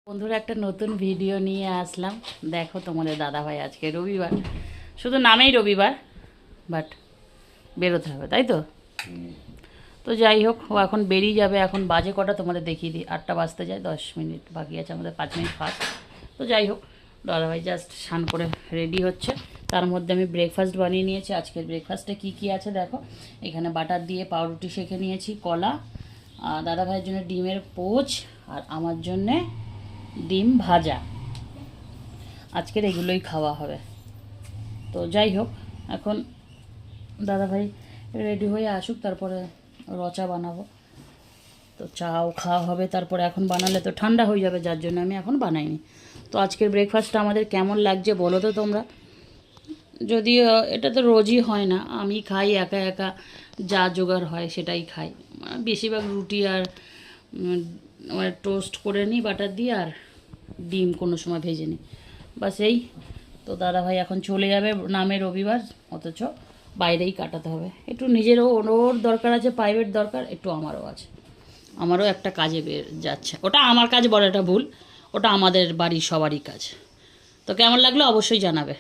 বন্ধুরা একটা নতুন ভিডিও নিয়ে আসলাম। দেখো তোমাদের দাদাভাই আজকে রবিবার, শুধু নামেই রবিবার, বাট বেরোতে হবে, তাই তো? তো যাই হোক, ও এখন বেরিয়ে যাবে। এখন বাজে কটা তোমাদের দেখিয়ে দিই, 8টা বাজতে যায়, 10 মিনিট বাকি আছে, আমাদের 5 মিনিট ফার্স্ট। তো যাই হোক, দাদাভাই জাস্ট স্নান করে রেডি হচ্ছে। তার মধ্যে আমি ব্রেকফাস্ট বানিয়ে নিয়েছি। আজকের ব্রেকফাস্টে কী কী আছে দেখো। এখানে বাটার দিয়ে পাউরুটি সেঁকে নিয়েছি, কলা, দাদাভাইয়ের জন্য ডিমের পোচ, আর আমার জন্যে ডিম ভাজা। আজকের এগুলোই খাওয়া হবে। তো যাই হোক, এখন দাদাভাই রেডি হয়ে আসুক, তারপরে রচা বানাবো। তো চাও খাওয়া হবে, তারপরে এখন বানালে তো ঠান্ডা হয়ে যাবে, যার জন্য আমি এখন বানাইনি। তো আজকের ব্রেকফাস্টটা আমাদের কেমন লাগছে বলো তো তোমরা। যদিও এটা তো রোজই হয় না, আমি খাই একা একা, যা জোগাড় হয় সেটাই খাই। বেশিরভাগ রুটি আর মানে টোস্ট করে নিই বাটার দিয়ে, আর ডিম কোনো সময় ভেজে নিই, বাস এই। তো দাদাভাই এখন চলে যাবে, নামে রবিবার, অথচ বাইরেই কাটাতে হবে। একটু নিজেরও ওর দরকার আছে, প্রাইভেট দরকার, একটু আমারও আছে। আমারও একটা কাজে বের যাচ্ছে, ওটা আমার কাজ বলাটা ভুল, ওটা আমাদের বাড়ির সবারই কাজ। তো কেমন লাগলো অবশ্যই জানাবে।